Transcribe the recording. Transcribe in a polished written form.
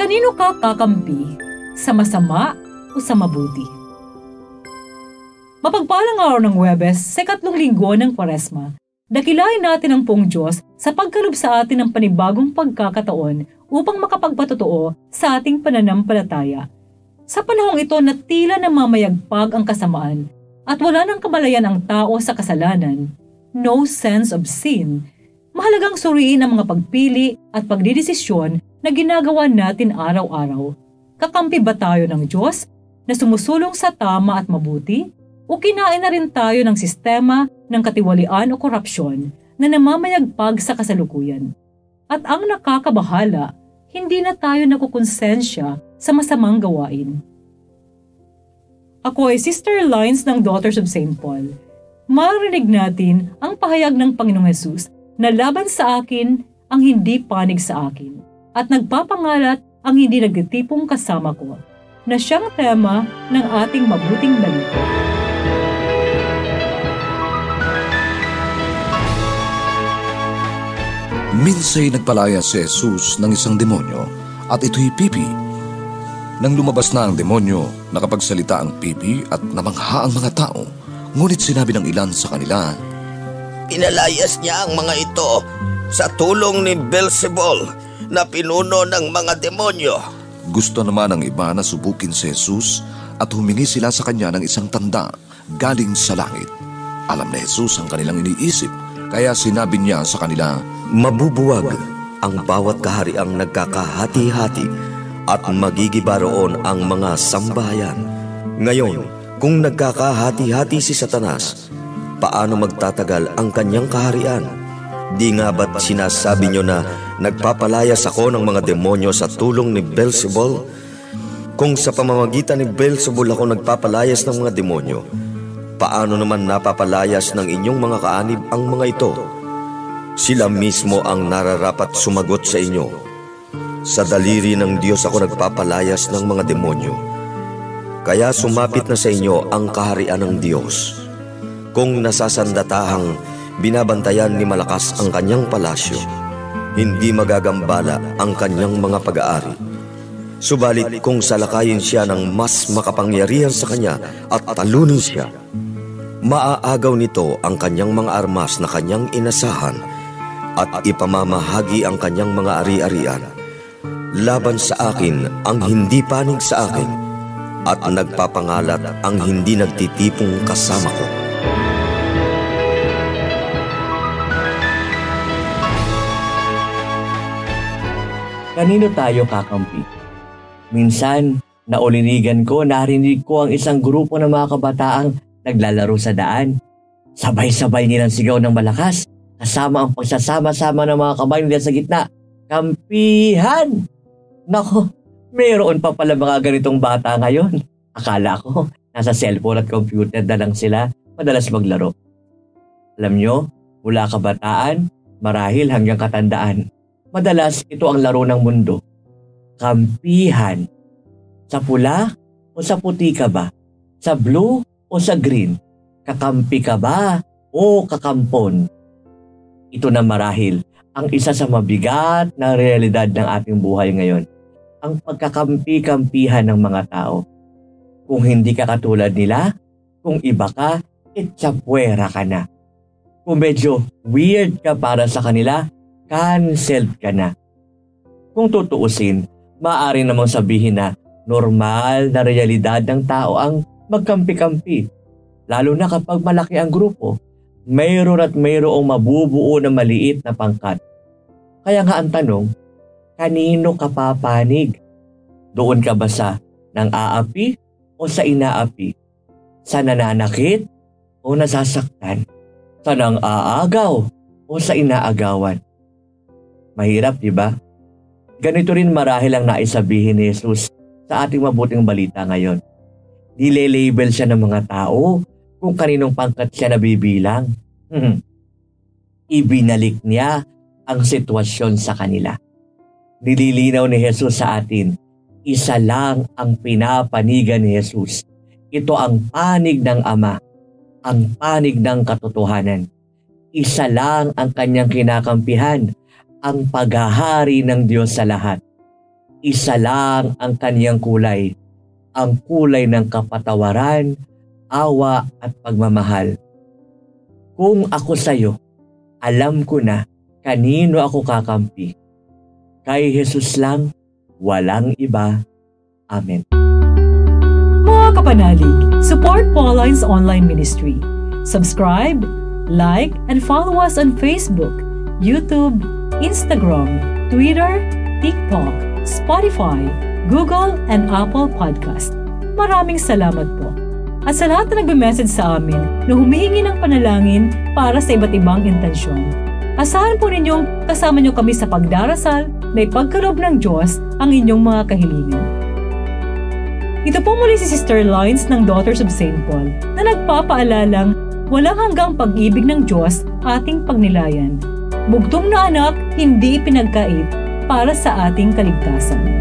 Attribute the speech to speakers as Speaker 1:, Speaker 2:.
Speaker 1: Kanino ka kakampi? Sa masama o sa mabuti? Mapagpalang araw ng Huwebes sa 2 linggo ng Kwaresma, dakilain natin ang Poong Diyos sa pagkaloob sa atin ng panibagong pagkakataon upang makapagpatotoo sa ating pananampalataya. Sa panahong ito na tila namamayagpag ang kasamaan at wala nang kamalayan ang tao sa kasalanan, no sense of sin, mahalagang suriin ang mga pagpili at pagdidesisyon na ginagawa natin araw-araw. Kakampi ba tayo ng Diyos na sumusulong sa tama at mabuti? O kinain na rin tayo ng sistema ng katiwalian o korupsyon na namamayagpag sa kasalukuyan? At ang nakakabahala, hindi na tayo nakukonsensya sa masamang gawain. Ako ay Sister Lines ng Daughters of St. Paul. Marinig natin ang pahayag ng Panginoong Hesus na laban sa akin ang hindi panig sa akin at nagpapangalat ang hindi nagtitipong kasama ko, na siyang tema ng ating mabuting balita.
Speaker 2: Minsay nagpalaya si Jesus ng isang demonyo at ito'y pipi. Nang lumabas na ang demonyo, nakapagsalita ang pipi at namangha ang mga tao, ngunit sinabi ng ilan sa kanila,
Speaker 3: "Pinalayas niya ang mga ito sa tulong ni Beelzebul na pinuno ng mga demonyo."
Speaker 2: Gusto naman ng iba na subukin si Jesus at humingi sila sa kanya ng isang tanda galing sa langit. Alam na Jesus ang kanilang iniisip, kaya sinabi niya sa kanila,
Speaker 3: "Mabubuwag ang bawat kahariang nagkakahati-hati at magigiba roon ang mga sambahayan. Ngayon, kung nagkakahati-hati si Satanas, paano magtatagal ang kanyang kaharian? Di nga ba't sinasabi nyo na nagpapalayas ako ng mga demonyo sa tulong ni Beelzebul? Kung sa pamamagitan ni Beelzebul ako nagpapalayas ng mga demonyo, paano naman napapalayas ng inyong mga kaanib ang mga ito? Sila mismo ang nararapat sumagot sa inyo. Sa daliri ng Diyos ako nagpapalayas ng mga demonyo. Kaya sumapit na sa inyo ang kaharian ng Diyos. Kung nasasandatahang binabantayan ni malakas ang kanyang palasyo, hindi magagambala ang kanyang mga pag-aari. Subalit kung salakayin siya ng mas makapangyarihan sa kanya at talunin siya, maaagaw nito ang kanyang mga armas na kanyang inasahan at ipamamahagi ang kanyang mga ari-arian. Laban sa akin ang hindi panig sa akin at nagpapangalat ang hindi nagtitipong kasama ko."
Speaker 4: Kanino tayo kakampi? Minsan, naulinigan ko, narinig ko ang isang grupo ng mga kabataang naglalaro sa daan. Sabay-sabay nilang sigaw ng malakas, kasama ang pagsasama-sama ng mga kamay nila sa gitna. Kampihan! Nako, mayroon pa pala mga ganitong bata ngayon. Akala ko, nasa cellphone at computer na lang sila madalas maglaro. Alam nyo, mula kabataan, marahil hanggang katandaan, madalas ito ang laro ng mundo. Kampihan. Sa pula o sa puti ka ba? Sa blue o sa green? Kakampi ka ba o kakampon? Ito na marahil ang isa sa mabigat na realidad ng ating buhay ngayon. Ang pagkakampi-kampihan ng mga tao. Kung hindi ka katulad nila, kung iba ka, itsapwera ka na. Kung medyo weird ka para sa kanila, cancelled ka na. Kung tutuusin, maaari namang sabihin na normal na realidad ng tao ang magkampi-kampi. Lalo na kapag malaki ang grupo, mayroon at mayroong mabubuo na maliit na pangkat. Kaya nga ang tanong, kanino ka papanig? Doon ka ba sa nang-aapi o sa inaapi? Sa nananakit o nasasaktan? Sa nang-aagaw o sa inaagawan? Mahirap, di ba? Ganito rin marahil ang naisabihin ni Jesus sa ating mabuting balita ngayon. Nile-label siya ng mga tao kung kaninong pangkat siya nabibilang. Ibinalik niya ang sitwasyon sa kanila. Nililinaw ni Jesus sa atin, isa lang ang pinapanigan ni Jesus. Ito ang panig ng Ama, ang panig ng katotohanan. Isa lang ang kanyang kinakampihan, ang paghahari ng Diyos sa lahat. isa lang ang kaniyang kulay, ang kulay ng kapatawaran, awa at pagmamahal. Kung ako sa'yo, alam ko na kanino ako kakampi. Kay Jesus lang, walang iba. Amen.
Speaker 1: Mga kapanalig, support Pauline's online ministry. Subscribe, like, and follow us on Facebook, YouTube, Instagram, Twitter, TikTok, Spotify, Google, and Apple Podcast. Maraming salamat po. At sa lahat na nagbe-message sa amin na humihingi ng panalangin para sa iba't ibang intensyon, asahan po ninyong kasama nyo kami sa pagdarasal na ipagkaloob ng Diyos ang inyong mga kahilingan. Ito po muli si Sister Lines ng Daughters of St. Paul na nagpapaalalang walang hanggang pag-ibig ng Diyos ating pagnilayan. Bugtong na anak, hindi ipinagkait para sa ating kaligtasan.